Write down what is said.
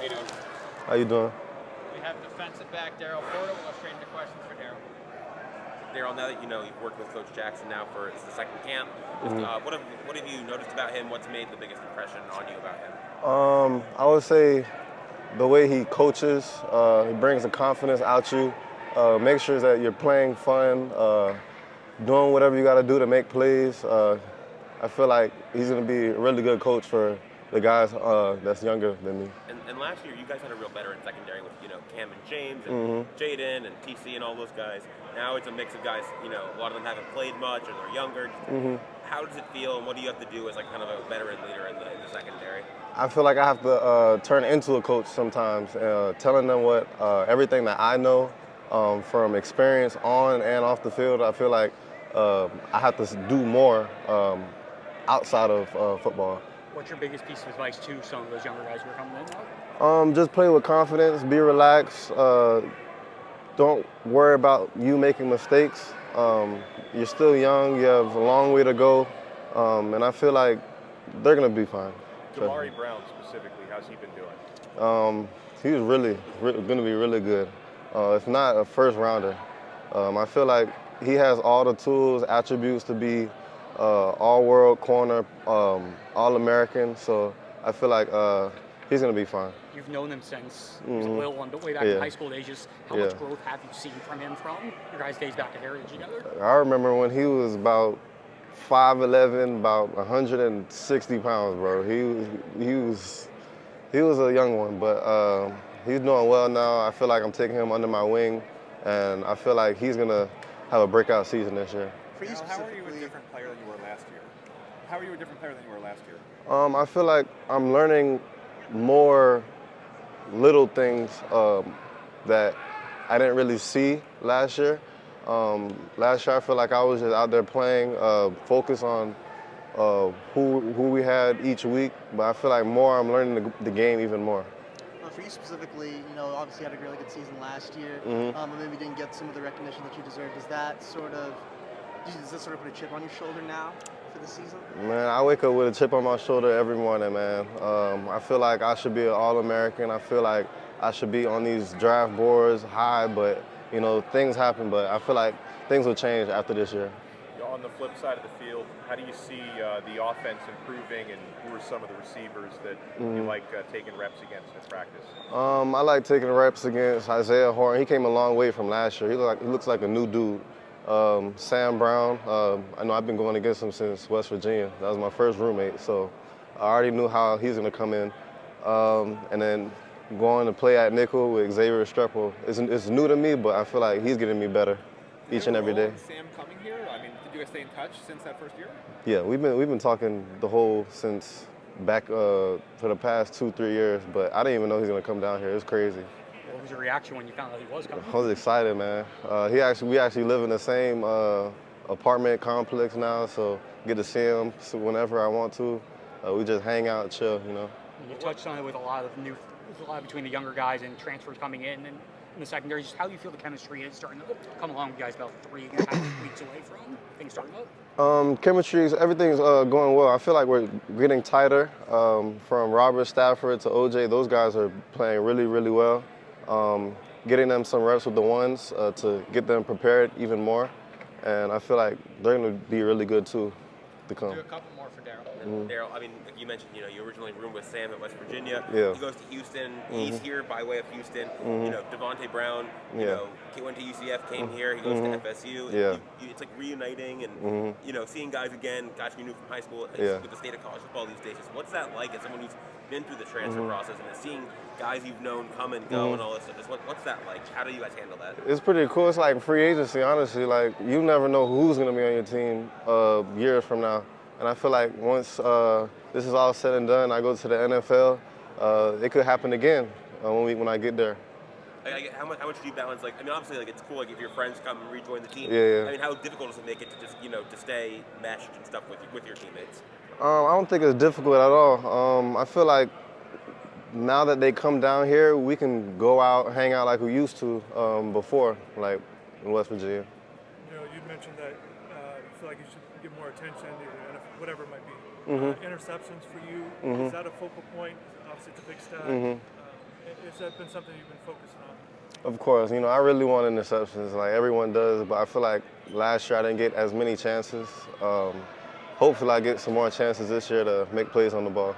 How you doing? How you doing? We have defensive back Daryl Porter. We'll go straight into questions for Daryl. Daryl, now that you've worked with Coach Jackson now for it's the second camp, what have you noticed about him? What's made the biggest impression on you about him? I would say the way he coaches, he brings the confidence out you, makes sure that you're playing fun, doing whatever you got to do to make plays. I feel like he's going to be a really good coach for the guys that's younger than me. And last year, you guys had a real veteran secondary with Cam and James and Jaden and TC and all those guys. Now it's a mix of guys. A lot of them haven't played much or they're younger. How does it feel, and what do you have to do as like kind of a veteran leader in the secondary? I feel like I have to turn into a coach sometimes, telling them what everything that I know from experience on and off the field. I feel like I have to do more outside of football. What's your biggest piece of advice to some of those younger guys who are coming in now? Just play with confidence, be relaxed. Don't worry about you making mistakes. You're still young, you have a long way to go, and I feel like they're going to be fine. Damari Brown specifically, how's he been doing? He's really going to be really good. If not a first rounder. I feel like he has all the tools, attributes to be all-world corner, all-American. So I feel like he's going to be fine. You've known him since he was a little one, but way back in high school days. Just how much growth have you seen from him from your guys' days back at Heritage together? I remember when he was about 5'11", about 160 pounds, bro. He was a young one, but he's doing well now. I feel like I'm taking him under my wing, and I feel like he's gonna have a breakout season this year. For you how are you a different player than you were last year? How are you a different player than you were last year? I feel like I'm learning more little things that I didn't really see last year. Last year I feel like I was just out there playing, focused on who we had each week, but I feel like I'm learning the game even more. For you specifically, obviously you had a really good season last year, but maybe didn't get some of the recognition that you deserved. Does that sort of put a chip on your shoulder now for the season? Man, I wake up with a chip on my shoulder every morning, man. I feel like I should be an All-American. I feel like I should be on these draft boards high, but things happen, but I feel like things will change after this year. On the flip side of the field, how do you see the offense improving, and who are some of the receivers that you like taking reps against in practice? I like taking reps against Isaiah Horn. He came a long way from last year. He looks like a new dude. Sam Brown, I know I've been going against him since West Virginia. That was my first roommate, so I already knew how he's going to come in. And then going to play at nickel with Xavier Streppel, it's new to me, but I feel like he's getting me better each and every day. Sam coming here? I mean, did you guys stay in touch since that first year? Yeah, we've been talking since back for the past 2-3 years, but I didn't even know he was going to come down here. It was crazy. What was your reaction when you found out he was coming? I was excited, man. We actually live in the same apartment complex now, so get to see him whenever I want to. We just hang out and chill, You touched on it with a lot between the younger guys and transfers coming in and in the secondary. Just how do you feel the chemistry is starting to come along? You guys about 3.5 weeks away from things starting up? Everything's going well. I feel like we're getting tighter. From Robert Stafford to OJ, those guys are playing really, really well. Getting them some reps with the ones to get them prepared even more. And I feel like they're going to be really good too to come. Do a couple more for Daryl. Daryl, I mean, like you mentioned, you originally roomed with Sam at West Virginia. Yeah. He goes to Houston. He's here by way of Houston. Devontae Brown, he went to UCF, came here. He goes to FSU. Yeah. It's like reuniting and seeing guys again, guys you knew from high school. With the state of college football these days. What's that like as someone who's been through the transfer process and is seeing guys you've known come and go and all this stuff? What's that like? How do you guys handle that? It's pretty cool. It's like free agency, honestly. Like, you never know who's going to be on your team years from now. And I feel like once this is all said and done, I go to the NFL, it could happen again when I get there. How much do you balance? Obviously, it's cool. If your friends come and rejoin the team. Yeah. I mean, how difficult does it make it to just, to stay meshed and stuff with your teammates? I don't think it's difficult at all. I feel like now that they come down here, we can go out, hang out like we used to before, like in West Virginia. You mentioned that you feel like you should give more attention, whatever it might be. Interceptions for you, is that a focal point? Obviously, it's a big stat. that been something you've been focusing on? Of course, I really want interceptions, like everyone does, but I feel like last year I didn't get as many chances. Hopefully I get some more chances this year to make plays on the ball.